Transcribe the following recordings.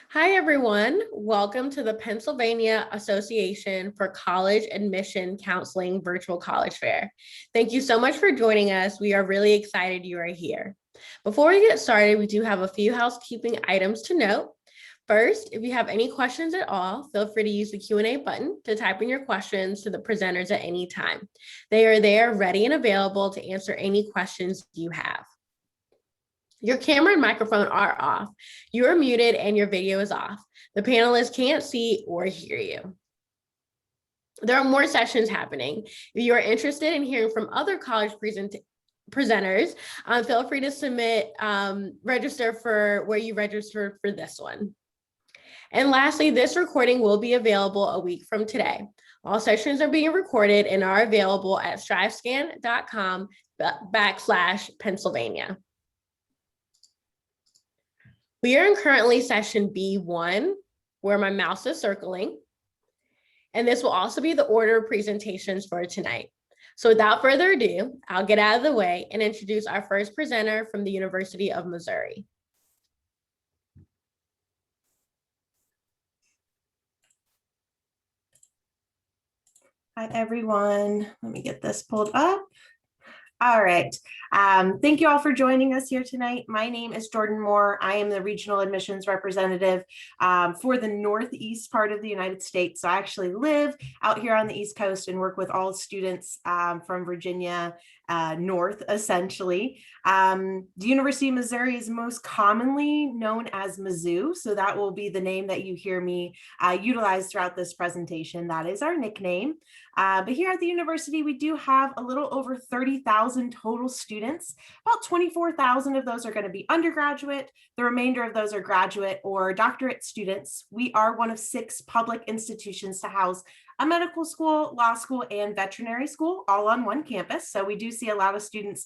Hi, everyone. Welcome to the Pennsylvania Association for College Admission Counseling Virtual College Fair. Thank you so much for joining us. We are really excited you are here. Before we get started, we do have a few housekeeping items to note. First, if you have any questions at all, feel free to use the Q&A button to type in your questions to the presenters at any time. They are there ready and available to answer any questions you have. Your camera and microphone are off. You are muted and your video is off. The panelists can't see or hear you. There are more sessions happening. If you are interested in hearing from other college presenters, feel free to register for where you registered for this one. And lastly, this recording will be available a week from today. All sessions are being recorded and are available at strivescan.com/Pennsylvania. We are in currently session B1, where my mouse is circling. And this will also be the order of presentations for tonight. So without further ado, I'll get out of the way and introduce our first presenter from the University of Missouri. Hi, everyone. Let me get this pulled up. All right. Thank you all for joining us here tonight. My name is Jordan Moore. I am the regional admissions representative for the Northeast part of the United States. So I actually live out here on the East Coast and work with all students from Virginia north, essentially. The University of Missouri is most commonly known as Mizzou. So that will be the name that you hear me utilize throughout this presentation. That is our nickname. But here at the university, we do have a little over 30,000 total students. About 24,000 of those are going to be undergraduate. The remainder of those are graduate or doctorate students. We are one of 6 public institutions to house a medical school, law school, and veterinary school all on one campus. So we do see a lot of students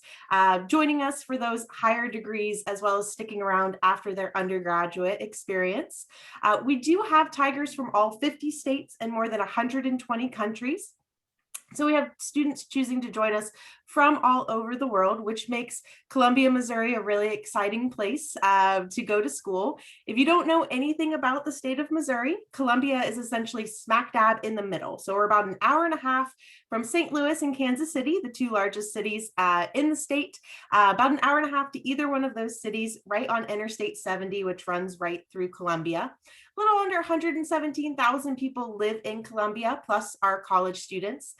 joining us for those higher degrees, as well as sticking around after their undergraduate experience. We do have Tigers from all 50 states and more than 120 countries. So we have students choosing to join us from all over the world, which makes Columbia, Missouri a really exciting place to go to school. If you don't know anything about the state of Missouri, Columbia is essentially smack dab in the middle. So we're about an hour and a half from St. Louis and Kansas City, the 2 largest cities in the state, about an hour and a half to either one of those cities, right on Interstate 70, which runs right through Columbia. A little under 117,000 people live in Columbia, plus our college students.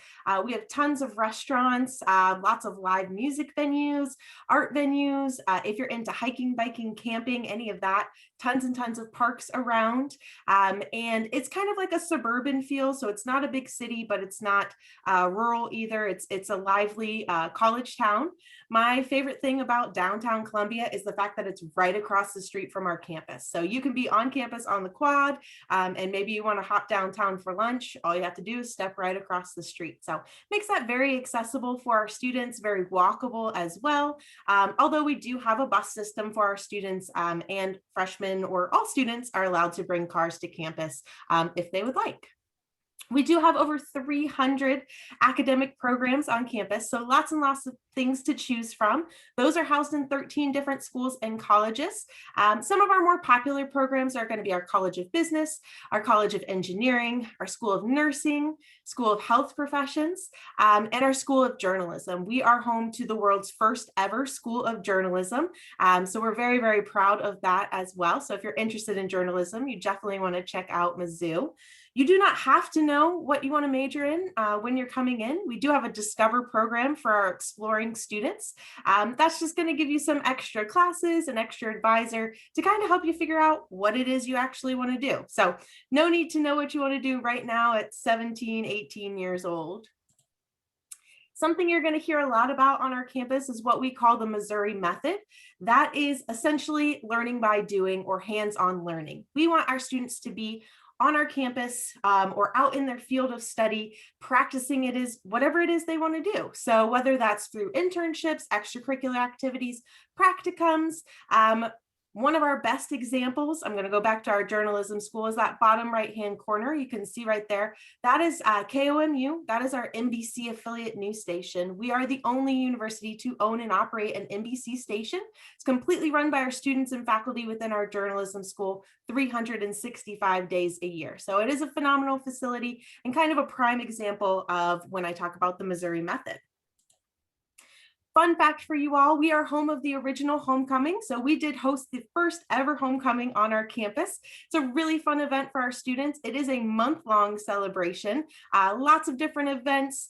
We have tons of restaurants, lots of live music venues, art venues. If you're into hiking, biking, camping, any of that, tons and tons of parks around. And it's kind of like a suburban feel. So it's not a big city, but it's not rural either. It's a lively college town. My favorite thing about downtown Columbia is the fact that it's right across the street from our campus. So you can be on campus on the quad, and maybe you want to hop downtown for lunch. All you have to do is step right across the street. So makes that very accessible for our students, very walkable as well. Although we do have a bus system for our students, and freshmen or all students are allowed to bring cars to campus if they would like. We do have over 300 academic programs on campus, so lots and lots of things to choose from. Those are housed in 13 different schools and colleges. Some of our more popular programs are going to be our College of Business, our College of Engineering, our School of Nursing, School of Health Professions, and our School of Journalism. We are home to the world's first ever School of Journalism, so we're very, very proud of that as well. So if you're interested in journalism, you definitely want to check out Mizzou. You do not have to know what you want to major in when you're coming in. We do have a Discover program for our exploring students. That's just going to give you some extra classes, an extra advisor to kind of help you figure out what it is you actually want to do. So no need to know what you want to do right now at 17, 18 years old. Something you're going to hear a lot about on our campus is what we call the Missouri method. That is essentially learning by doing or hands-on learning. We want our students to be on our campus or out in their field of study, practicing whatever it is they want to do. So whether that's through internships, extracurricular activities, practicums, One of our best examples, I'm going to go back to our journalism school, is that bottom right-hand corner. You can see right there. That is KOMU. That is our NBC affiliate news station. We are the only university to own and operate an NBC station. It's completely run by our students and faculty within our journalism school 365 days a year. So it is a phenomenal facility and kind of a prime example of when I talk about the Missouri method. Fun fact for you all, we are home of the original homecoming. So we did host the first ever homecoming on our campus. It's a really fun event for our students. It is a month-long celebration, lots of different events,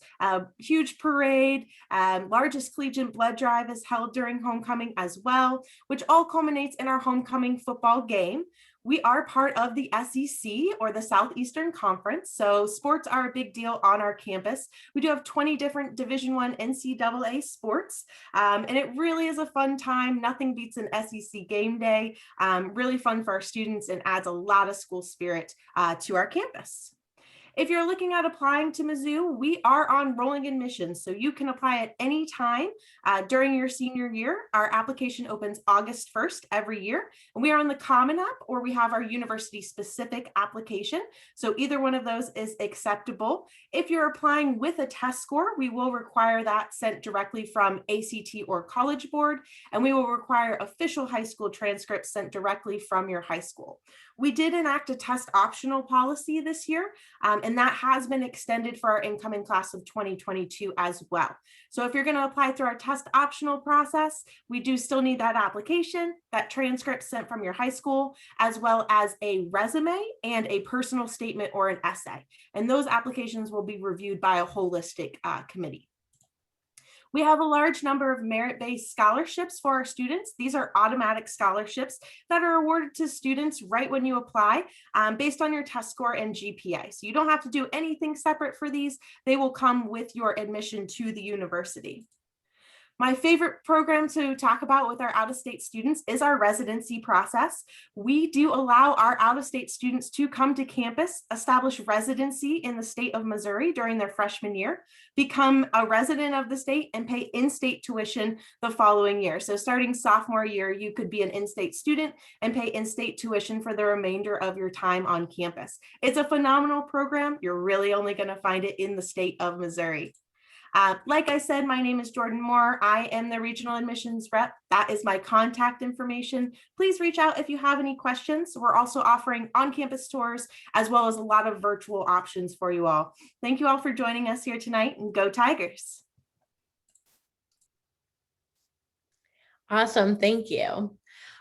huge parade, largest collegiate blood drive is held during homecoming as well, which all culminates in our homecoming football game. We are part of the SEC, or the Southeastern Conference, so sports are a big deal on our campus. We do have 20 different Division I NCAA sports, and it really is a fun time. Nothing beats an SEC game day. Really fun for our students and adds a lot of school spirit to our campus. If you're looking at applying to Mizzou, we are on rolling admissions, so you can apply at any time during your senior year. Our application opens August 1st every year, and we are on the Common App, or we have our university-specific application, so either one of those is acceptable. If you're applying with a test score, we will require that sent directly from ACT or College Board, and we will require official high school transcripts sent directly from your high school. We did enact a test optional policy this year, and that has been extended for our incoming class of 2022 as well. So if you're going to apply through our test optional process, we do still need that application, that transcript sent from your high school, as well as a resume and a personal statement or an essay. And those applications will be reviewed by a holistic committee. We have a large number of merit-based scholarships for our students. These are automatic scholarships that are awarded to students right when you apply based on your test score and GPA. So you don't have to do anything separate for these. They will come with your admission to the university. My favorite program to talk about with our out-of-state students is our residency process. We do allow our out-of-state students to come to campus, establish residency in the state of Missouri during their freshman year, become a resident of the state, and pay in-state tuition the following year. So starting sophomore year, you could be an in-state student and pay in-state tuition for the remainder of your time on campus. It's a phenomenal program. You're really only going to find it in the state of Missouri. Like I said, my name is Jordan Moore. I am the regional admissions rep. That is my contact information. Please reach out if you have any questions. We're also offering on-campus tours as well as a lot of virtual options for you all. Thank you all for joining us here tonight, and go Tigers. Awesome, thank you.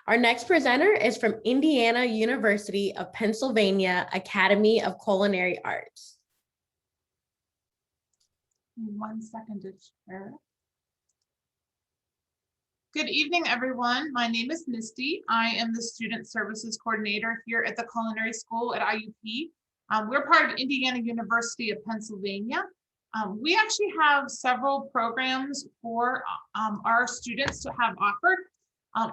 Our next presenter is from Indiana University of Pennsylvania Academy of Culinary Arts. 1 second to share. Good evening, everyone. My name is Misty. I am the Student Services Coordinator here at the Culinary School at IUP. We're part of Indiana University of Pennsylvania. We actually have several programs for our students to have offered.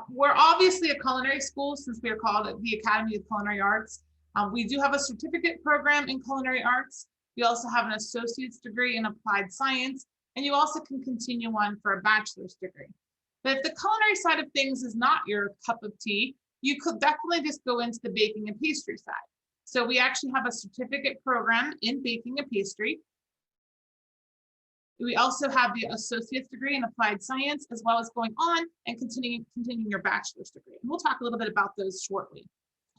We're obviously a culinary school since we are called the Academy of Culinary Arts. We do have a certificate program in culinary arts. We also have an associate's degree in applied science, and you also can continue on for a bachelor's degree. But if the culinary side of things is not your cup of tea, you could definitely just go into the baking and pastry side. So we actually have a certificate program in baking and pastry. We also have the associate's degree in applied science, as well as going on and continuing your bachelor's degree. And we'll talk a little bit about those shortly.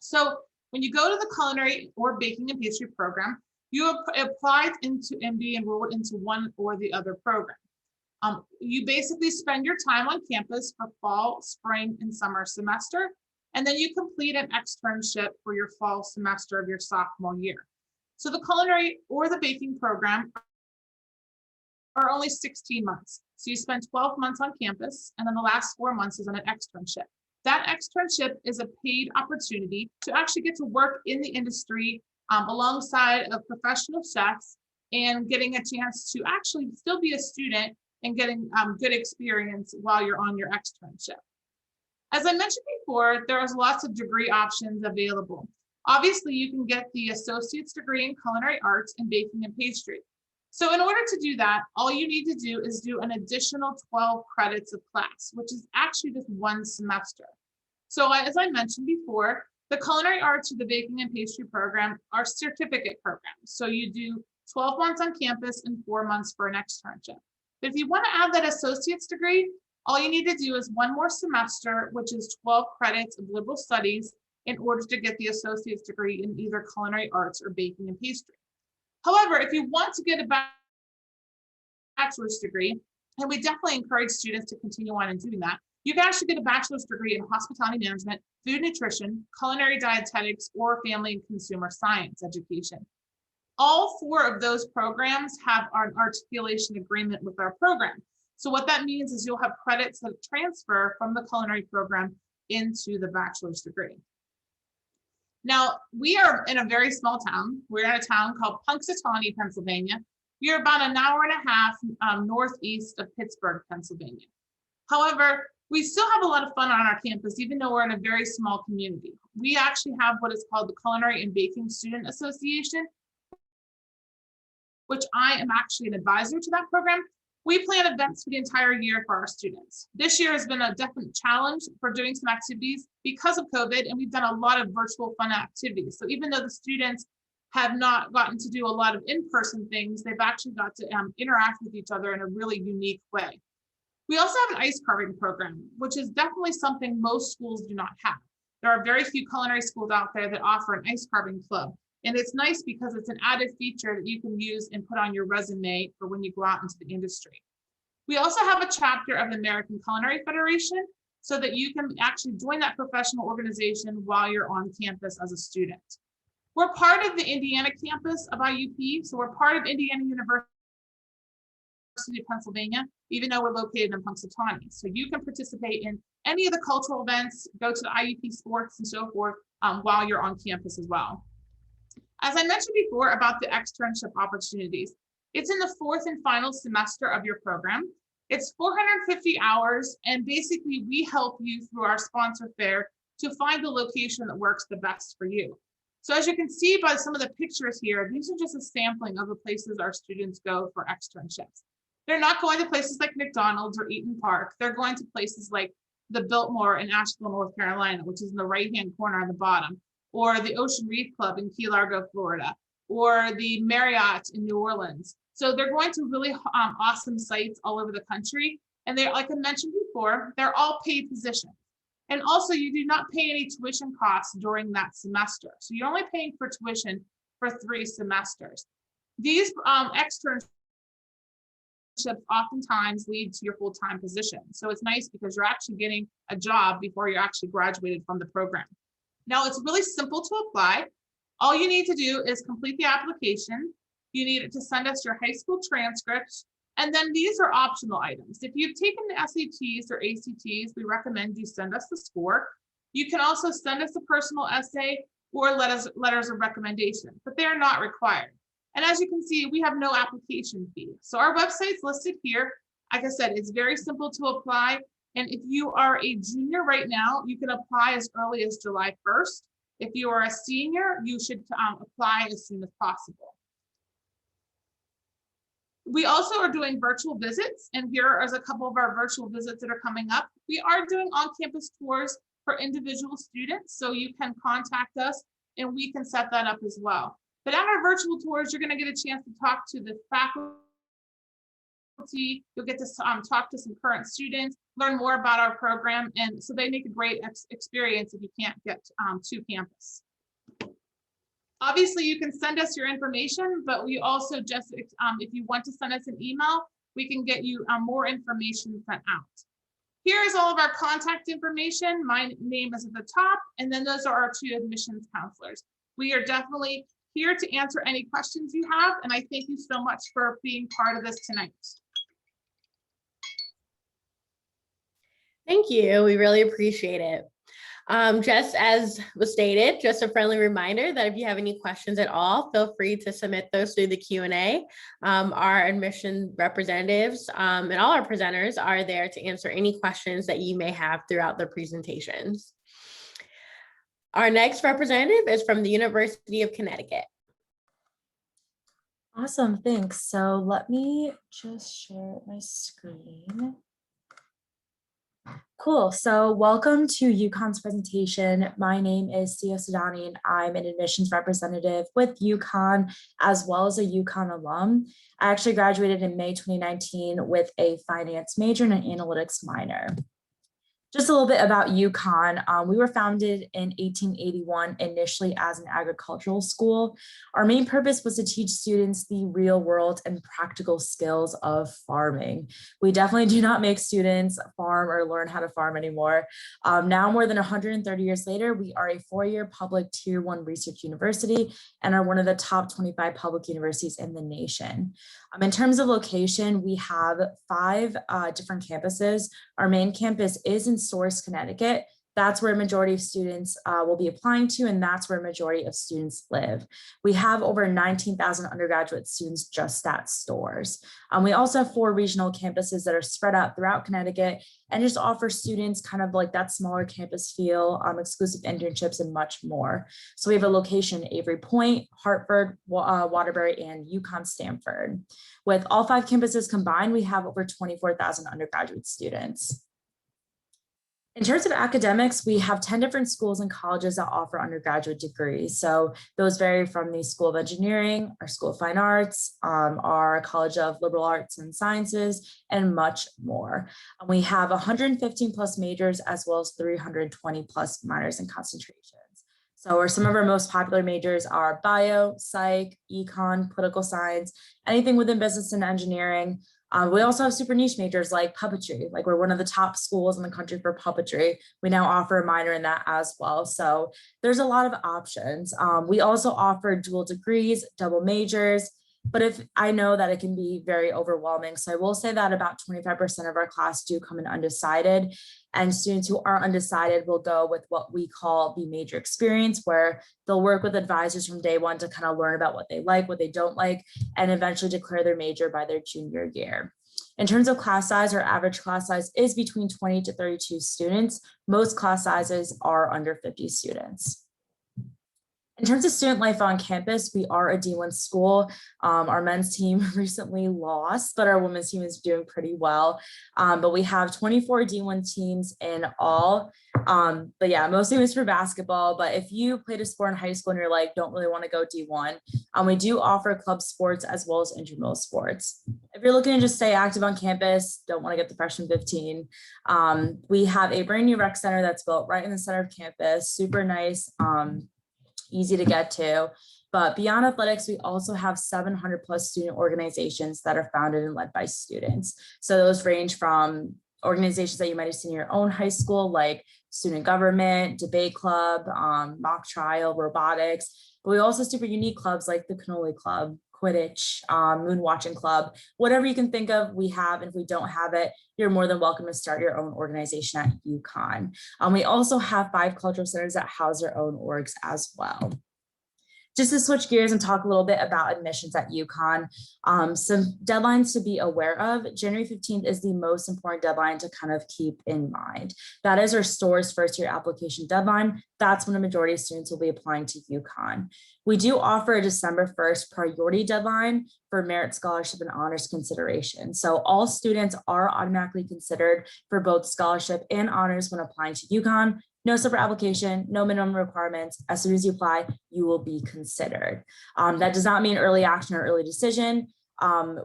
So when you go to the culinary or baking and pastry program, you apply into and be enrolled into one or the other program. You basically spend your time on campus for fall, spring, and summer semester, and then you complete an externship for your fall semester of your sophomore year. So the culinary or the baking program are only 16 months. So you spend 12 months on campus, and then the last 4 months is on an externship. That externship is a paid opportunity to actually get to work in the industry alongside of professional chefs and getting a chance to actually still be a student and getting good experience while you're on your externship. As I mentioned before, there's lots of degree options available. Obviously, you can get the associate's degree in culinary arts and baking and pastry. So in order to do that, all you need to do is do an additional 12 credits of class, which is actually just one semester. So as I mentioned before, the culinary arts or the baking and pastry program are certificate programs. So you do 12 months on campus and 4 months for an externship. But if you want to add that associate's degree, all you need to do is one more semester, which is 12 credits of liberal studies, in order to get the associate's degree in either culinary arts or baking and pastry. However, if you want to get a bachelor's degree, and we definitely encourage students to continue on and doing that, you can actually get a bachelor's degree in hospitality management, food nutrition, culinary dietetics, or family and consumer science education. All 4 of those programs have an articulation agreement with our program. So what that means is you'll have credits that transfer from the culinary program into the bachelor's degree. Now, we are in a very small town. We're in a town called Punxsutawney, Pennsylvania. We are about an hour and a half northeast of Pittsburgh, Pennsylvania. However, we still have a lot of fun on our campus, even though we're in a very small community. We actually have what is called the Culinary and Baking Student Association, which I am actually an advisor to that program. We plan events for the entire year for our students. This year has been a definite challenge for doing some activities because of COVID, and we've done a lot of virtual fun activities. So even though the students have not gotten to do a lot of in-person things, they've actually got to interact with each other in a really unique way. We also have an ice carving program, which is definitely something most schools do not have. There are very few culinary schools out there that offer an ice carving club. And it's nice because it's an added feature that you can use and put on your resume for when you go out into the industry. We also have a chapter of the American Culinary Federation so that you can actually join that professional organization while you're on campus as a student. We're part of the Indiana campus of IUP, so we're part of Indiana University of Pennsylvania, even though we're located in Punxsutawney. So you can participate in any of the cultural events, go to the IUP sports and so forth while you're on campus as well. As I mentioned before about the externship opportunities, it's in the 4th and final semester of your program. It's 450 hours, and basically we help you through our sponsor fair to find the location that works the best for you. So as you can see by some of the pictures here, these are just a sampling of the places our students go for externships. They're not going to places like McDonald's or Eaton Park. They're going to places like the Biltmore in Asheville, North Carolina, which is in the right-hand corner on the bottom, or the Ocean Reef Club in Key Largo, Florida, or the Marriott in New Orleans. So they're going to really awesome sites all over the country. And they're, like I mentioned before, they're all paid positions. And also you do not pay any tuition costs during that semester. So you're only paying for tuition for 3 semesters. These externships oftentimes lead to your full-time position. So it's nice because you're actually getting a job before you're actually graduated from the program. Now it's really simple to apply. All you need to do is complete the application. You need to send us your high school transcripts. And then these are optional items. If you've taken the SATs or ACTs, we recommend you send us the score. You can also send us a personal essay or letters of recommendation, but they're not required. And as you can see, we have no application fee. So our website's listed here. Like I said, it's very simple to apply. And if you are a junior right now, you can apply as early as July 1st. If you are a senior, you should apply as soon as possible. We also are doing virtual visits, and here is a couple of our virtual visits that are coming up. We are doing on-campus tours for individual students, so you can contact us and we can set that up as well. But at our virtual tours, you're going to get a chance to talk to the faculty. You'll get to talk to some current students, learn more about our program, and so they make a great experience if you can't get to campus. Obviously, you can send us your information, but we also just, if you want to send us an email, we can get you more information sent out. Here is all of our contact information. My name is at the top, and then those are our 2 admissions counselors. We are definitely here to answer any questions you have, and I thank you so much for being part of this tonight. Thank you. We really appreciate it. Just as was stated, just a friendly reminder that if you have any questions at all, feel free to submit those through the Q&A. Our admission representatives and all our presenters are there to answer any questions that you may have throughout the presentations. Our next representative is from the University of Connecticut. Awesome, thanks. So let me just share my screen. Cool. So welcome to Uconn's presentation. My name is Sia Sudani, and I'm an admissions representative with Uconn, as well as a Uconn alum. I actually graduated in May 2019 with a finance major and an analytics minor. Just a little bit about Uconn. We were founded in 1881 initially as an agricultural school. Our main purpose was to teach students the real world and practical skills of farming. We definitely do not make students farm or learn how to farm anymore. Now, more than 130 years later, we are a 4-year public Tier 1 research university and are one of the top 25 public universities in the nation. In terms of location, we have 5 different campuses. Our main campus is in Source, Connecticut. That's where a majority of students will be applying to, and that's where a majority of students live. We have over 19,000 undergraduate students just at Stores. We also have 4 regional campuses that are spread out throughout Connecticut and just offer students kind of like that smaller campus feel, exclusive internships, and much more. So we have a location in Avery Point, Hartford, Waterbury, and Yukon Stamford. With all 5 campuses combined, we have over 24,000 undergraduate students. In terms of academics, we have 10 different schools and colleges that offer undergraduate degrees. So those vary from the School of Engineering, our School of Fine Arts, our College of Liberal Arts and Sciences, and much more. We have 115 plus majors as well as 320 plus minors and concentrations. So some of our most popular majors are bio, psych, econ, political science, anything within business and engineering. We also have super niche majors like puppetry. Like we're one of the top schools in the country for puppetry. We now offer a minor in that as well. So there's a lot of options. We also offer dual degrees, double majors, but if I know that it can be very overwhelming. So I will say that about 25% of our class do come in undecided, and students who are undecided will go with what we call the major experience, where they'll work with advisors from day one to kind of learn about what they like, what they don't like, and eventually declare their major by their junior year. In terms of class size, our average class size is between 20 to 32 students. Most class sizes are under 50 students. In terms of student life on campus, we are a D1 school. Our men's team recently lost, but our women's team is doing pretty well. But we have 24 D1 teams in all. But yeah, mostly it's for basketball. But if you played a sport in high school and you're like, don't really want to go D1, we do offer club sports as well as intramural sports. If you're looking to just stay active on campus, don't want to get the freshman 15, we have a brand new rec center that's built right in the center of campus, super nice. Easy to get to. But beyond athletics, we also have 700 plus student organizations that are founded and led by students. So those range from organizations that you might have seen in your own high school, like student government, debate club, mock trial, robotics. But we also have super unique clubs like the Cannoli Club, Quidditch, Moon Watching Club, whatever you can think of, we have. And if we don't have it, you're more than welcome to start your own organization at Yukon. We also have 5 cultural centers that house their own orgs as well. Just to switch gears and talk a little bit about admissions at Yukon, some deadlines to be aware of. January 15th is the most important deadline to kind of keep in mind. That is our Stores first year application deadline. That's when a majority of students will be applying to Yukon. We do offer a December 1st priority deadline for merit scholarship and honors consideration. So all students are automatically considered for both scholarship and honors when applying to Yukon. No separate application, no minimum requirements. As soon as you apply, you will be considered. That does not mean early action or early decision.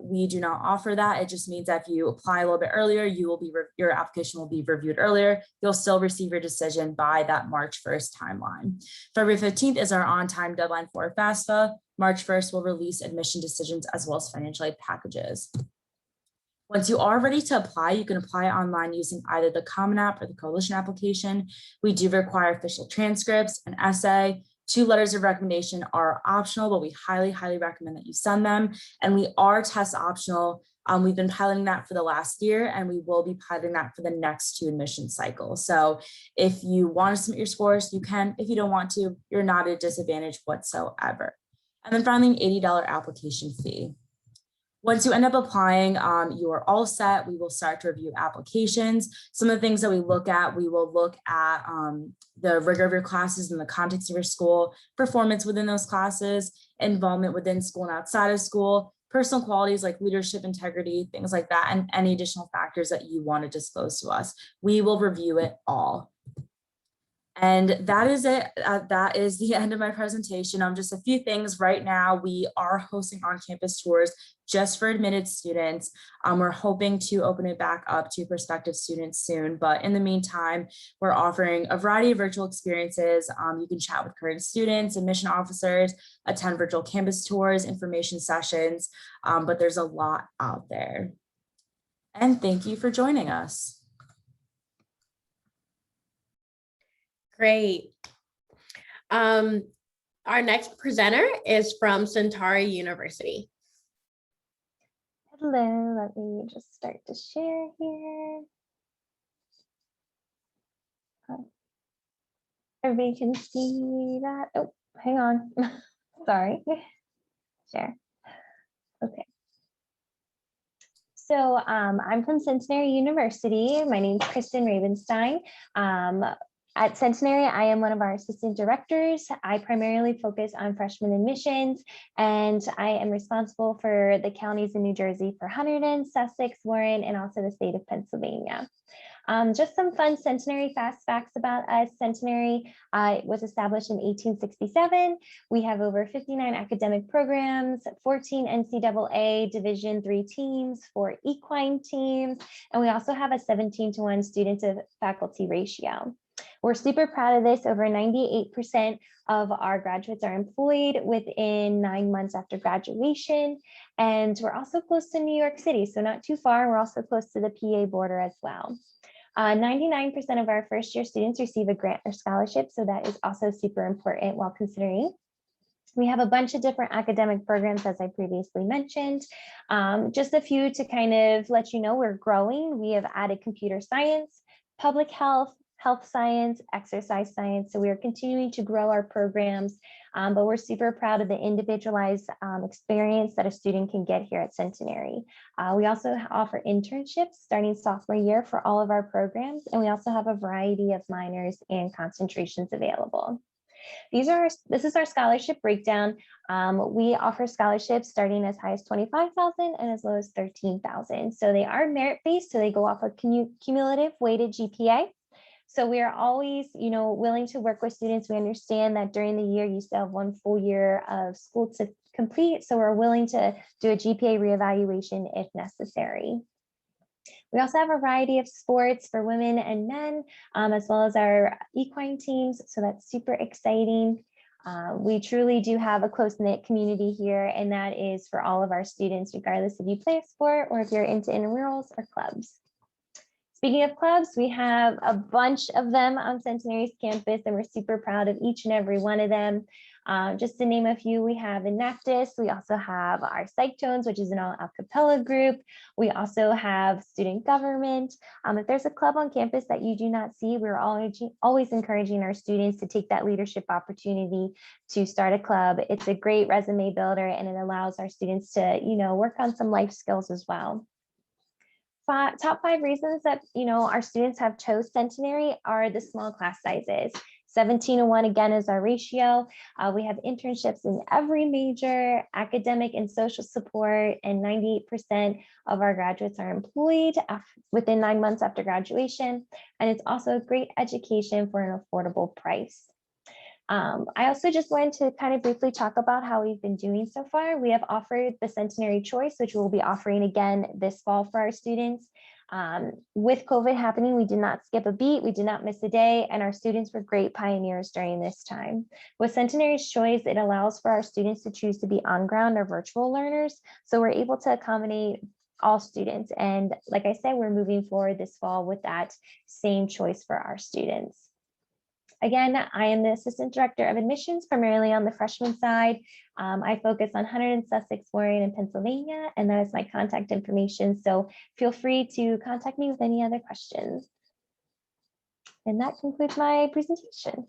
We do not offer that. It just means that if you apply a little bit earlier, your application will be reviewed earlier. You'll still receive your decision by that March 1st timeline. February 15th is our on-time deadline for FAFSA. March 1st will release admission decisions as well as financial aid packages. Once you are ready to apply, you can apply online using either the Common App or the Coalition application. We do require official transcripts, an essay, 2 letters of recommendation are optional, but we highly, highly recommend that you send them. And we are test optional. We've been piloting that for the last year, and we will be piloting that for the next 2 admission cycles. So if you want to submit your scores, you can. If you don't want to, you're not at a disadvantage whatsoever. And then finally, an $80 application fee. Once you end up applying, you are all set. We will start to review applications. Some of the things that we will look at the rigor of your classes in the context of your school, performance within those classes, involvement within school and outside of school, personal qualities like leadership, integrity, things like that, and any additional factors that you want to disclose to us. We will review it all. And that is it. That is the end of my presentation. Just a few things right now. We are hosting on-campus tours just for admitted students. We're hoping to open it back up to prospective students soon. But in the meantime, we're offering a variety of virtual experiences. You can chat with current students, admission officers, attend virtual campus tours, information sessions, but there's a lot out there. And thank you for joining us. Great. Our next presenter is from Centenary University. Hello, let me just start to share here. Everybody can see that. Oh, hang on. Sorry. Share. Okay. So I'm from Centenary University. My name is Kristen Ravenstein. At Centenary, I am one of our assistant directors. I primarily focus on freshman admissions, and I am responsible for the counties in New Jersey for Hunterdon, Sussex, Warren, and also the state of Pennsylvania. Just some fun Centenary fast facts about us. Centenary was established in 1867. We have over 59 academic programs, 14 NCAA Division III teams, 4 equine teams, and we also have a 17-to-1 student to faculty ratio. We're super proud of this. Over 98% of our graduates are employed within 9 months after graduation. And we're also close to New York City, so not too far. We're also close to the PA border as well. 99% of our first year students receive a grant or scholarship, so that is also super important while considering. We have a bunch of different academic programs, as I previously mentioned. Just a few to kind of let you know we're growing. We have added computer science, public health, health science, exercise science. So we are continuing to grow our programs, but we're super proud of the individualized experience that a student can get here at Centenary. We also offer internships starting sophomore year for all of our programs, and we also have a variety of minors and concentrations available. This is our scholarship breakdown. We offer scholarships starting as high as $25,000 and as low as $13,000. So they are merit-based, so they go off a cumulative weighted GPA. So we are always, willing to work with students. We understand that during the year, you still have 1 full year of school to complete. So we're willing to do a GPA reevaluation if necessary. We also have a variety of sports for women and men, as well as our equine teams. So that's super exciting. We truly do have a close-knit community here, and that is for all of our students, regardless if you play a sport or if you're into intramurals or clubs. Speaking of clubs, we have a bunch of them on Centenary's campus, and we're super proud of each and every one of them. Just to name a few, we have Enactus. We also have our Psych Tones, which is an all a cappella group. We also have student government. If there's a club on campus that you do not see, we're always encouraging our students to take that leadership opportunity to start a club. It's a great resume builder, and it allows our students to, work on some life skills as well. Top 5 reasons that our students have chose Centenary are the small class sizes. 17-to-1 again is our ratio. We have internships in every major, academic and social support, and 98% of our graduates are employed within 9 months after graduation. And it's also a great education for an affordable price. I also just wanted to kind of briefly talk about how we've been doing so far. We have offered the Centenary Choice, which we'll be offering again this fall for our students. With COVID happening, we did not skip a beat, we did not miss a day, and our students were great pioneers during this time. With Centenary's Choice, it allows for our students to choose to be on-ground or virtual learners, so we're able to accommodate all students. And like I said, we're moving forward this fall with that same choice for our students. Again, I am the Assistant Director of Admissions, primarily on the freshman side. I focus on Hunterdon, Sussex, Warren, and Pennsylvania, and that is my contact information. So feel free to contact me with any other questions. And that concludes my presentation.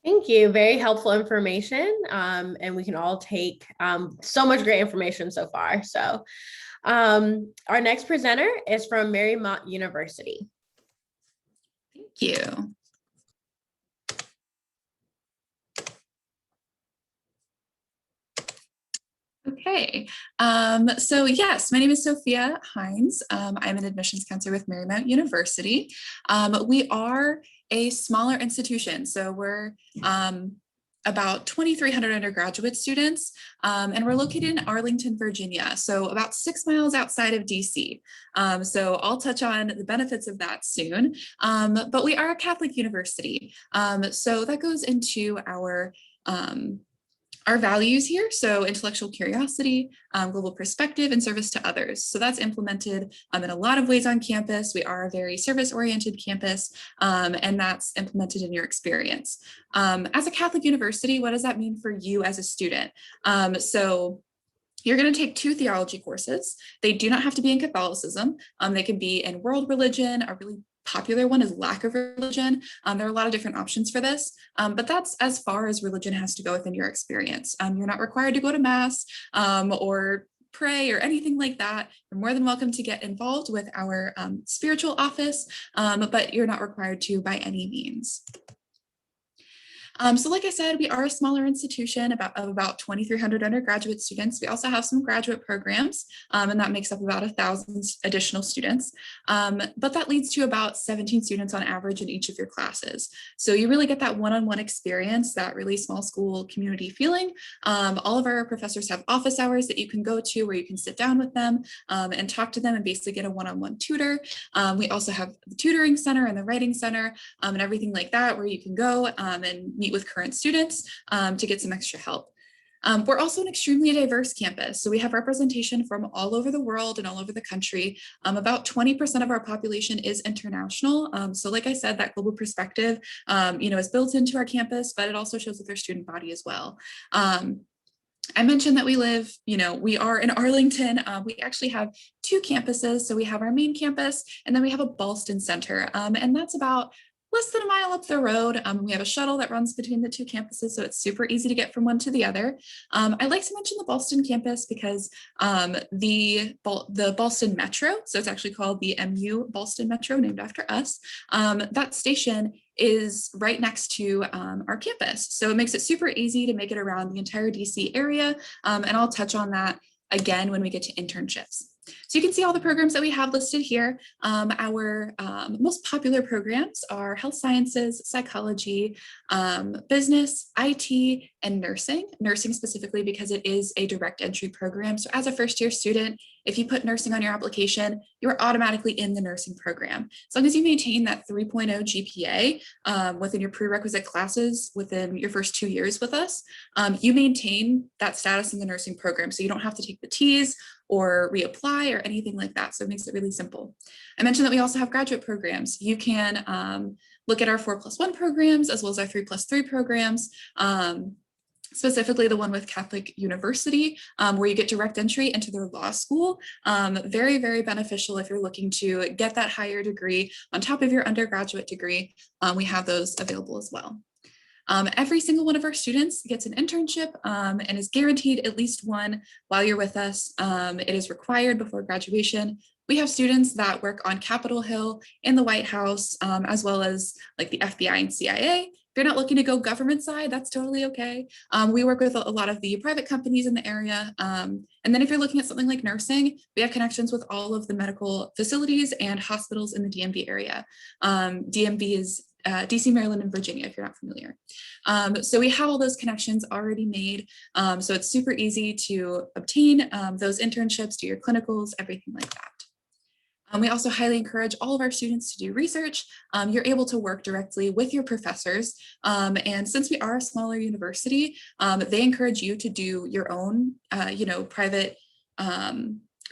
Thank you. Very helpful information. And we can all take so much great information so far. So our next presenter is from Marymount University. Thank you. Okay, so yes, my name is Sophia Hines. I'm an admissions counselor with Marymount University. We are a smaller institution, so we're about 2,300 undergraduate students, and we're located in Arlington, Virginia, so about 6 miles outside of DC. So I'll touch on the benefits of that soon, but we are a Catholic university. So that goes into our values here. So intellectual curiosity, global perspective, and service to others. So that's implemented in a lot of ways on campus. We are a very service-oriented campus, and that's implemented in your experience. As a Catholic university, what does that mean for you as a student? So you're going to take 2 theology courses. They do not have to be in Catholicism. They can be in world religion. A really popular one is lack of religion. There are a lot of different options for this, but that's as far as religion has to go within your experience. You're not required to go to mass or pray or anything like that. You're more than welcome to get involved with our spiritual office, but you're not required to by any means. So like I said, we are a smaller institution of about 2,300 undergraduate students. We also have some graduate programs, and that makes up about 1,000 additional students. But that leads to about 17 students on average in each of your classes. So you really get that one-on-one experience, that really small school community feeling. All of our professors have office hours that you can go to where you can sit down with them and talk to them and basically get a one-on-one tutor. We also have the tutoring center and the writing center and everything like that, where you can go and meet with current students to get some extra help. We're also an extremely diverse campus. So we have representation from all over the world and all over the country. About 20% of our population is international. So like I said, that global perspective, is built into our campus, but it also shows with our student body as well. I mentioned that we are in Arlington. We actually have 2 campuses. So we have our main campus, and then we have a Ballston Center, and that's about less than a mile up the road. We have a shuttle that runs between the 2 campuses, so it's super easy to get from one to the other. I like to mention the Ballston campus because the Ballston Metro, so it's actually called the MU Ballston Metro, named after us, that station is right next to our campus. So it makes it super easy to make it around the entire DC area, and I'll touch on that again when we get to internships. So you can see all the programs that we have listed here. Our most popular programs are health sciences, psychology, business, IT, and nursing. Nursing specifically because it is a direct entry program. So as a first-year student, if you put nursing on your application, you're automatically in the nursing program. As long as you maintain that 3.0 GPA within your prerequisite classes within your first 2 years with us, you maintain that status in the nursing program. So you don't have to take the T's or reapply or anything like that. So it makes it really simple. I mentioned that we also have graduate programs. You can look at our 4+1 programs as well as our 3+3 programs. Specifically the one with Catholic University, where you get direct entry into their law school. Very, very beneficial if you're looking to get that higher degree on top of your undergraduate degree. We have those available as well. Every single one of our students gets an internship and is guaranteed at least one while you're with us. It is required before graduation. We have students that work on Capitol Hill, in the White House, as well as like the FBI and CIA. If you're not looking to go government side, that's totally okay. We work with a lot of the private companies in the area. And then if you're looking at something like nursing, we have connections with all of the medical facilities and hospitals in the DMV area. DMV is DC, Maryland, and Virginia, if you're not familiar. So we have all those connections already made. So it's super easy to obtain those internships, do your clinicals, everything like that. We also highly encourage all of our students to do research. You're able to work directly with your professors. And since we are a smaller university, they encourage you to do your own, private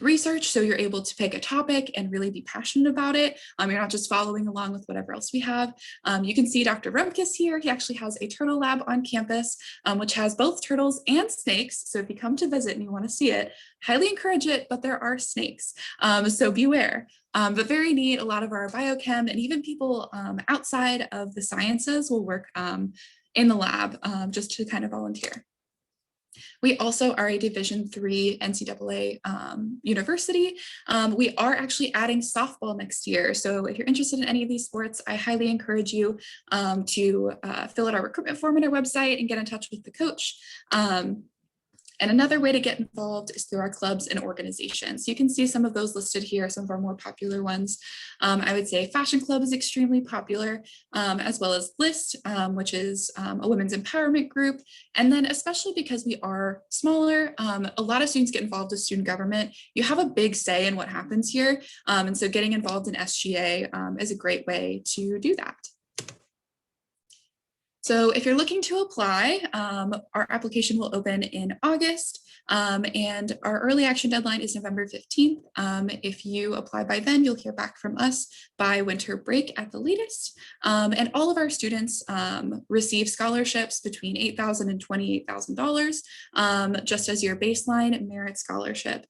research. So you're able to pick a topic and really be passionate about it. You're not just following along with whatever else we have. You can see Dr. Rumkus here. He actually has a turtle lab on campus, which has both turtles and snakes. So if you come to visit and you want to see it, highly encourage it, but there are snakes. So beware. But very neat. A lot of our biochem and even people outside of the sciences will work in the lab just to kind of volunteer. We also are a Division III NCAA university. We are actually adding softball next year. So if you're interested in any of these sports, I highly encourage you to fill out our recruitment form on our website and get in touch with the coach. And another way to get involved is through our clubs and organizations. You can see some of those listed here, some of our more popular ones. I would say Fashion Club is extremely popular, as well as LIST, which is a women's empowerment group. And then especially because we are smaller, a lot of students get involved with student government. You have a big say in what happens here. And so getting involved in SGA is a great way to do that. So if you're looking to apply, our application will open in August, and our early action deadline is November 15th. If you apply by then, you'll hear back from us by winter break at the latest. And all of our students receive scholarships between $8,000 and $28,000, just as your baseline merit scholarship.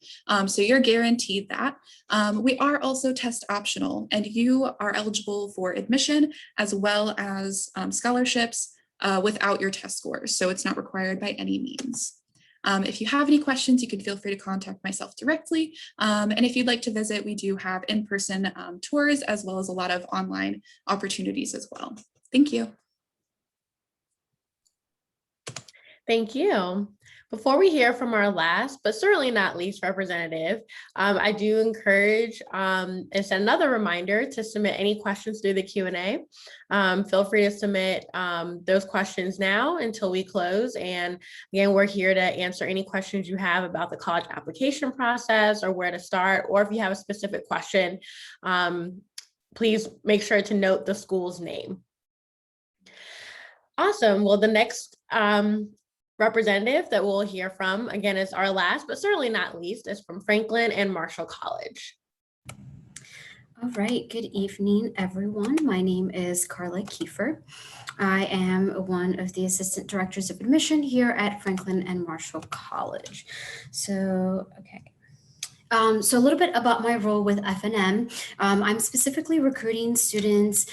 So you're guaranteed that. We are also test optional, and you are eligible for admission as well as scholarships without your test scores. So it's not required by any means. If you have any questions, you can feel free to contact myself directly. And if you'd like to visit, we do have in-person tours as well as a lot of online opportunities as well. Thank you. Thank you. Before we hear from our last, but certainly not least representative, I do encourage and send another reminder to submit any questions through the Q&A. Feel free to submit those questions now until we close. And again, we're here to answer any questions you have about the college application process or where to start, or if you have a specific question, please make sure to note the school's name. Awesome. Well, the next representative that we'll hear from, again, is our last, but certainly not least, is from Franklin and Marshall College. All right, good evening, everyone. My name is Carla Kiefer. I am one of the assistant directors of admission here at Franklin and Marshall College. So, okay. So a little bit about my role with FNM. I'm specifically recruiting students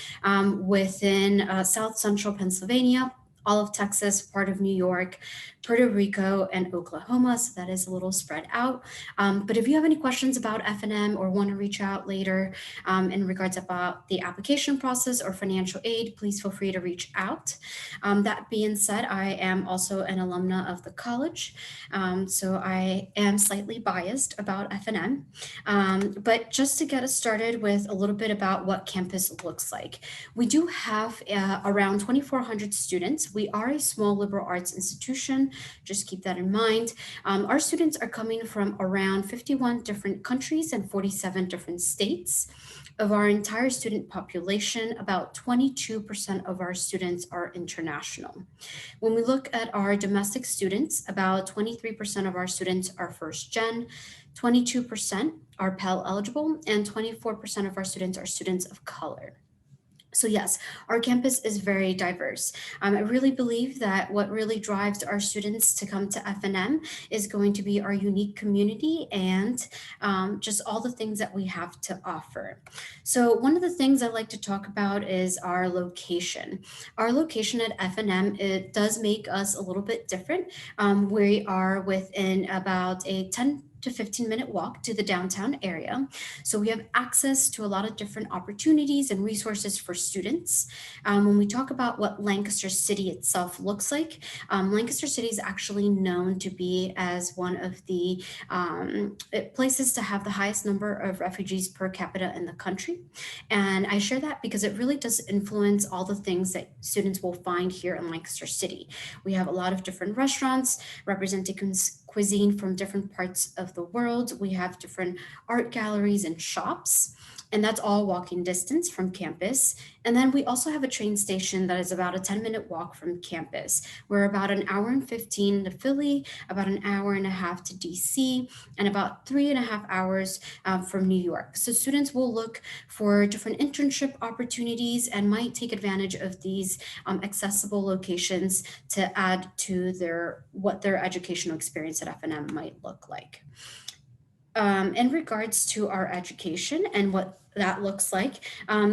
within South Central Pennsylvania, all of Texas, part of New York, Puerto Rico, and Oklahoma. So that is a little spread out. But if you have any questions about FNM or want to reach out later in regards about the application process or financial aid, please feel free to reach out. That being said, I am also an alumna of the college. So I am slightly biased about FNM. But just to get us started with a little bit about what campus looks like. We do have around 2,400 students. We are a small liberal arts institution. Just keep that in mind. Our students are coming from around 51 different countries and 47 different states. Of our entire student population, about 22% of our students are international. When we look at our domestic students, about 23% of our students are first gen, 22% are Pell eligible, and 24% of our students are students of color. So yes, our campus is very diverse. I really believe that what really drives our students to come to FNM is going to be our unique community and just all the things that we have to offer. So one of the things I like to talk about is our location. Our location at FNM, it does make us a little bit different. We are within about a 10 to 15-minute walk to the downtown area. So we have access to a lot of different opportunities and resources for students. When we talk about what Lancaster City itself looks like, Lancaster City is actually known to be as one of the places to have the highest number of refugees per capita in the country. And I share that because it really does influence all the things that students will find here in Lancaster City. We have a lot of different restaurants representing cuisine from different parts of the world. We have different art galleries and shops, and that's all walking distance from campus. And then we also have a train station that is about a 10-minute walk from campus. We're about an hour and 15 to Philly, about an hour and a half to DC, and about 3.5 hours from New York. So students will look for different internship opportunities and might take advantage of these accessible locations to add to what their educational experience at FNM might look like. In regards to our education and what that looks like.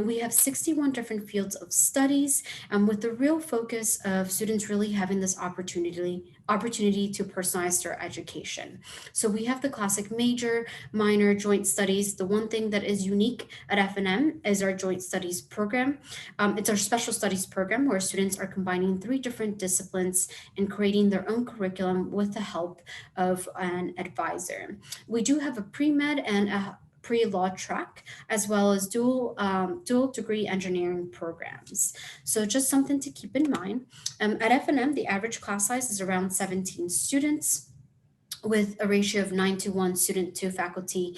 We have 61 different fields of studies, with the real focus of students really having this opportunity to personalize their education. So we have the classic major, minor, joint studies. The one thing that is unique at F&M is our joint studies program. It's our special studies program where students are combining 3 different disciplines and creating their own curriculum with the help of an advisor. We do have a pre-med and a pre-law track, as well as dual degree engineering programs. So just something to keep in mind. At F&M, the average class size is around 17 students, with a ratio of 9:1 student to faculty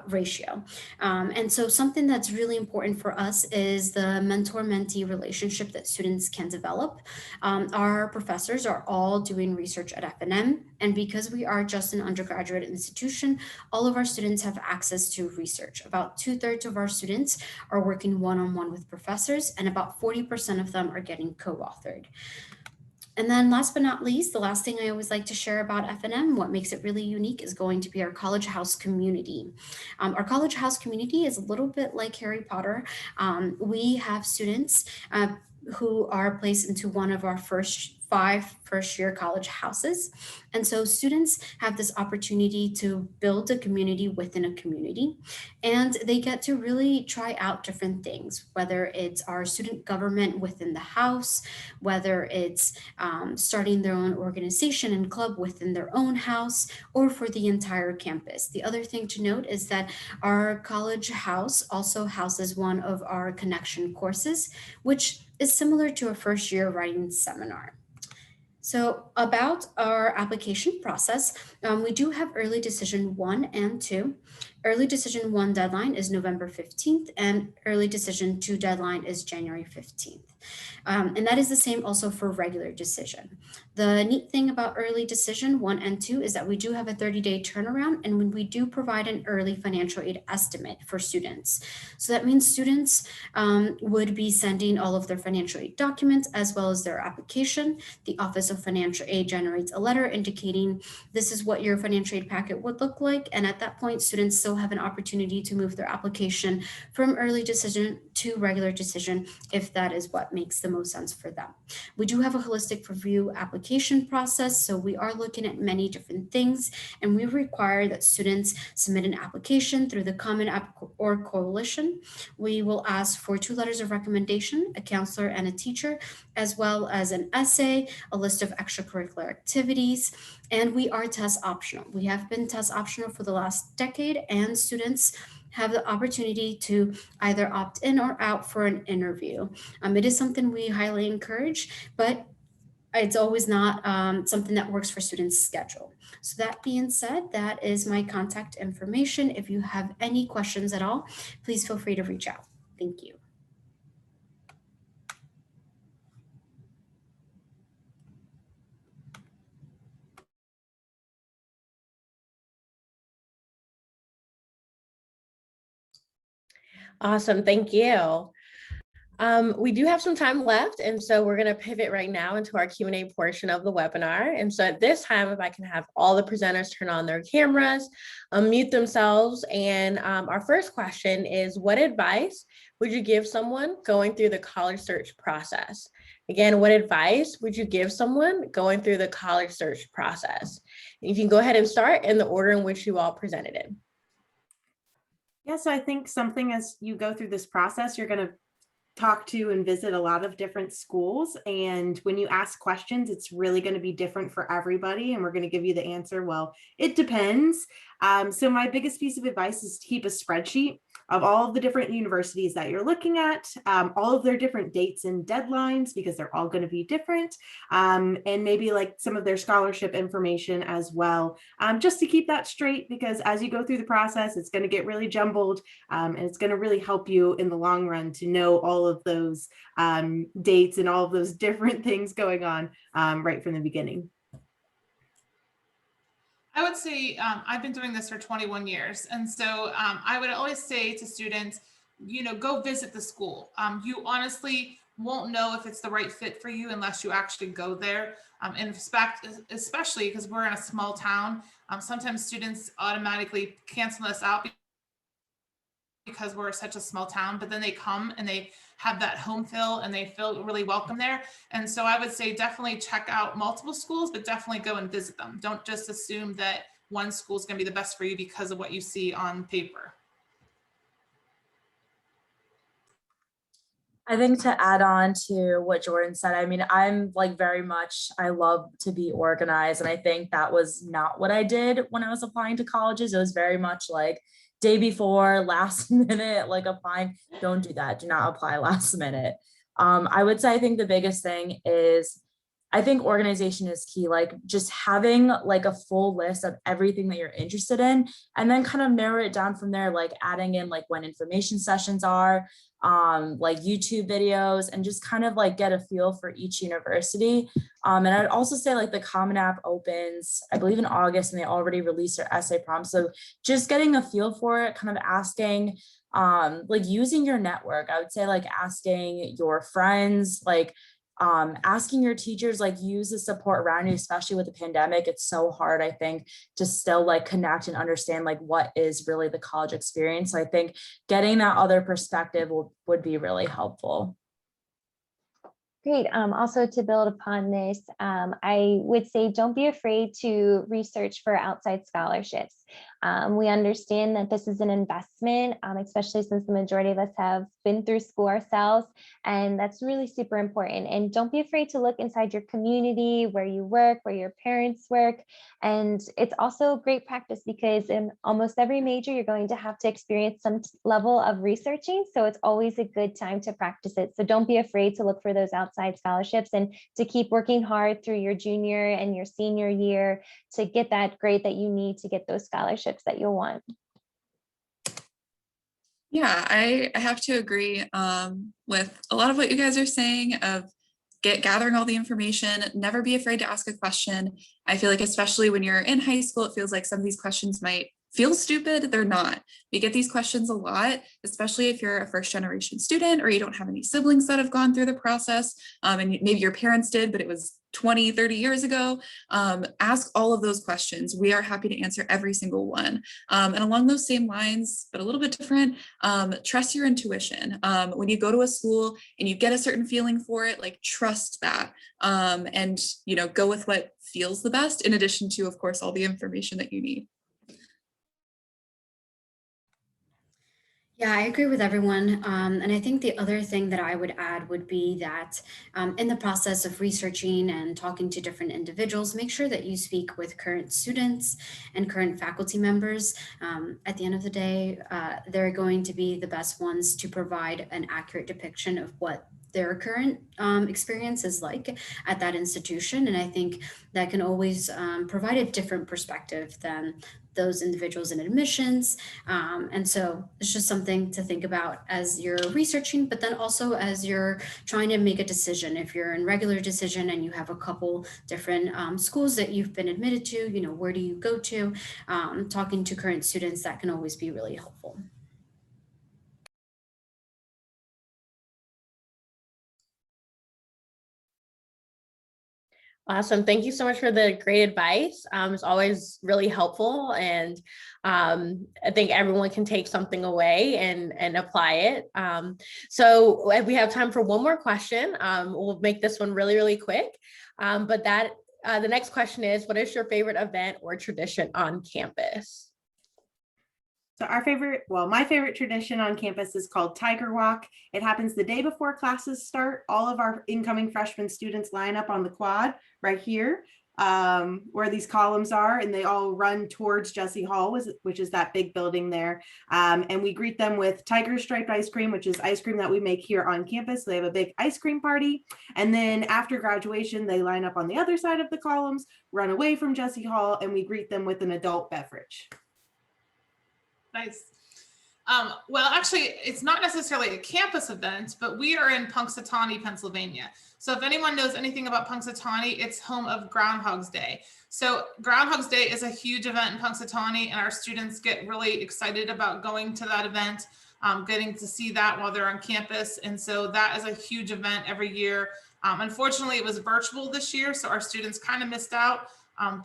ratio. And so something that's really important for us is the mentor-mentee relationship that students can develop. Our professors are all doing research at F&M, and because we are just an undergraduate institution, all of our students have access to research. About 2/3 of our students are working one-on-one with professors, and about 40% of them are getting co-authored. And then last but not least, the last thing I always like to share about F&M, what makes it really unique, is going to be our college house community. Our college house community is a little bit like Harry Potter. We have students who are placed into one of our five first-year college houses. And so students have this opportunity to build a community within a community, and they get to really try out different things, whether it's our student government within the house, whether it's starting their own organization and club within their own house, or for the entire campus. The other thing to note is that our college house also houses one of our connection courses, which is similar to a first-year writing seminar. So about our application process, we do have early decision 1 and 2. Early decision 1 deadline is November 15th, and early decision 2 deadline is January 15th. And that is the same also for regular decision. The neat thing about early decision 1 and 2 is that we do have a 30-day turnaround, and when we do provide an early financial aid estimate for students. So that means students would be sending all of their financial aid documents as well as their application. The Office of Financial Aid generates a letter indicating this is what your financial aid packet would look like. And at that point, students still have an opportunity to move their application from early decision to regular decision if that is what makes the most sense for them. We do have a holistic review application process, so we are looking at many different things, and we require that students submit an application through the Common App or Coalition. We will ask for 2 letters of recommendation, a counselor and a teacher, as well as an essay, a list of extracurricular activities, and we are test optional. We have been test optional for the last decade, and students have the opportunity to either opt in or out for an interview. It is something we highly encourage, but it's always not something that works for students' schedule. So that being said, that is my contact information. If you have any questions at all, please feel free to reach out. Thank you. Awesome, thank you. We do have some time left, and so we're going to pivot right now into our Q&A portion of the webinar. And so at this time, if I can have all the presenters turn on their cameras, unmute themselves. And our first question is, what advice would you give someone going through the college search process? Again, what advice would you give someone going through the college search process? You can go ahead and start in the order in which you all presented it. Yeah, so I think something as you go through this process, you're going to talk to and visit a lot of different schools. And when you ask questions, it's really going to be different for everybody. And we're going to give you the answer, well, it depends. So my biggest piece of advice is to keep a spreadsheet of all of the different universities that you're looking at, all of their different dates and deadlines, because they're all going to be different, and maybe like some of their scholarship information as well, just to keep that straight, because as you go through the process, it's going to get really jumbled, and it's going to really help you in the long run to know all of those dates and all of those different things going on right from the beginning. I would say I've been doing this for 21 years. And so I would always say to students, go visit the school. You honestly won't know if it's the right fit for you unless you actually go there. And especially because we're in a small town, sometimes students automatically cancel us out because we're such a small town, but then they come and they have that home feel and they feel really welcome there. And so I would say definitely check out multiple schools, but definitely go and visit them. Don't just assume that one school is going to be the best for you because of what you see on paper. I think to add on to what Jordan said, I mean, I'm like very much, I love to be organized. And I think that was not what I did when I was applying to colleges. It was very much like day before, last minute, like applying. Don't do that. Do not apply last minute. I would say I think the biggest thing is I think organization is key, like just having like a full list of everything that you're interested in, and then kind of narrow it down from there, like adding in like when information sessions are, like YouTube videos, and just kind of like get a feel for each university. And I'd also say like the Common App opens, I believe in August, and they already released their essay prompts. So just getting a feel for it, kind of asking, like using your network. I would say like asking your friends, like asking your teachers, like use the support around you, especially with the pandemic. It's so hard, I think, to still like connect and understand like what is really the college experience. So I think getting that other perspective would be really helpful. Great. Also to build upon this, I would say don't be afraid to research for outside scholarships. We understand that this is an investment, especially since the majority of us have been through school ourselves, and that's really super important. And don't be afraid to look inside your community, where you work, where your parents work. And it's also great practice because in almost every major, you're going to have to experience some level of researching. So it's always a good time to practice it. So don't be afraid to look for those outside scholarships and to keep working hard through your junior and your senior year to get that grade that you need to get those scholarships that you'll want. Yeah, I have to agree with a lot of what you guys are saying of gathering all the information, never be afraid to ask a question. I feel like especially when you're in high school, it feels like some of these questions might feel stupid. They're not. We get these questions a lot, especially if you're a first generation student or you don't have any siblings that have gone through the process, and maybe your parents did, but it was 20, 30 years ago. Ask all of those questions. We are happy to answer every single one. And along those same lines, but a little bit different, trust your intuition. When you go to a school and you get a certain feeling for it, like trust that, and go with what feels the best, in addition to, of course, all the information that you need. Yeah, I agree with everyone. And I think the other thing that I would add would be that in the process of researching and talking to different individuals, make sure that you speak with current students and current faculty members. At the end of the day, they're going to be the best ones to provide an accurate depiction of what their current experience is like at that institution. And I think that can always provide a different perspective than those individuals in admissions. And so it's just something to think about as you're researching, but then also as you're trying to make a decision. If you're in regular decision and you have a couple different schools that you've been admitted to, where do you go to? Talking to current students, that can always be really helpful. Awesome. Thank you so much for the great advice. It's always really helpful. And I think everyone can take something away and apply it. So if we have time for one more question, we'll make this one really, really quick. But the next question is, what is your favorite event or tradition on campus? So my favorite tradition on campus is called Tiger Walk. It happens the day before classes start. All of our incoming freshman students line up on the quad right here, where these columns are, and they all run towards Jesse Hall, which is that big building there. And we greet them with Tiger striped ice cream, which is ice cream that we make here on campus. They have a big ice cream party. And then after graduation, they line up on the other side of the columns, run away from Jesse Hall, and we greet them with an adult beverage. Nice. Well, actually, it's not necessarily a campus event, but we are in Punxsutawney, Pennsylvania. So if anyone knows anything about Punxsutawney, it's home of Groundhog's Day. So Groundhog's Day is a huge event in Punxsutawney, and our students get really excited about going to that event, getting to see that while they're on campus. And so that is a huge event every year. Unfortunately, it was virtual this year, so our students kind of missed out,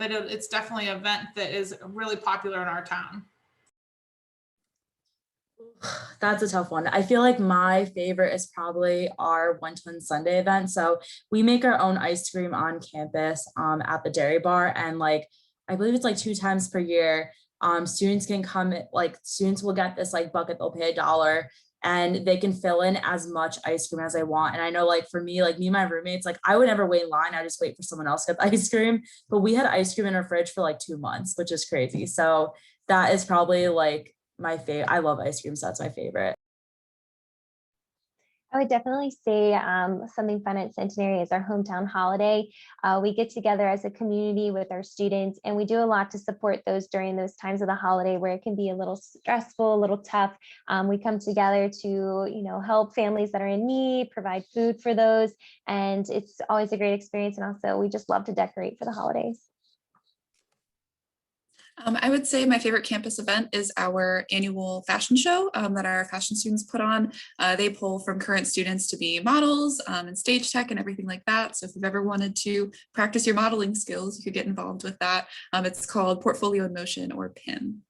but it's definitely an event that is really popular in our town. That's a tough one. I feel like my favorite is probably our One Twin Sunday event. So we make our own ice cream on campus at the dairy bar. And like, I believe it's like 2 times per year. Students can come, like students will get this like bucket, they'll pay $1 and they can fill in as much ice cream as they want. And I know like for me, like me and my roommates, like I would never wait in line. I just wait for someone else to get the ice cream. But we had ice cream in our fridge for like 2 months, which is crazy. So that is probably like my favorite. I love ice cream, so that's my favorite. I would definitely say something fun at Centenary is our hometown holiday. We get together as a community with our students, and we do a lot to support those during those times of the holiday where it can be a little stressful, a little tough. We come together to, help families that are in need, provide food for those, and it's always a great experience. And also, we just love to decorate for the holidays. I would say my favorite campus event is our annual fashion show that our fashion students put on. They pull from current students to be models and stage tech and everything like that. So if you've ever wanted to practice your modeling skills, you could get involved with that. It's called Portfolio in Motion, or PIN.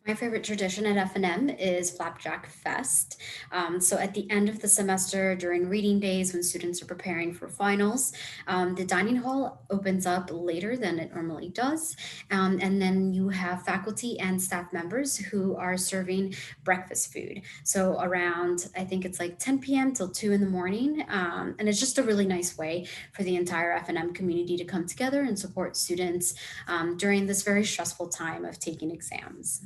My favorite tradition at F&M is Flapjack Fest. So at the end of the semester, during reading days, when students are preparing for finals, the dining hall opens up later than it normally does. And then you have faculty and staff members who are serving breakfast food. So around, I think it's like 10 p.m. till 2 in the morning. And it's just a really nice way for the entire F&M community to come together and support students during this very stressful time of taking exams.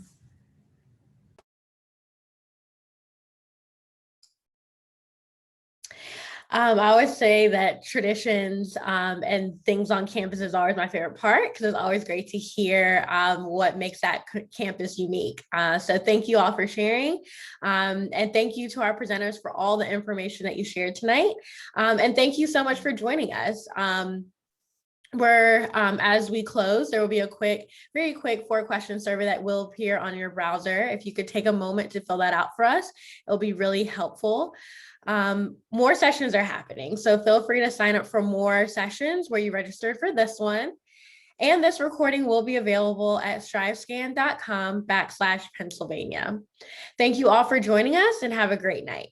I always say that traditions and things on campus is always my favorite part because it's always great to hear what makes that campus unique. So thank you all for sharing. And thank you to our presenters for all the information that you shared tonight. And thank you so much for joining us. As we close, there will be a very quick 4-question survey that will appear on your browser. If you could take a moment to fill that out for us, it'll be really helpful. More sessions are happening, so feel free to sign up for more sessions where you registered for this one. And this recording will be available at strivescan.com/Pennsylvania. Thank you all for joining us and have a great night.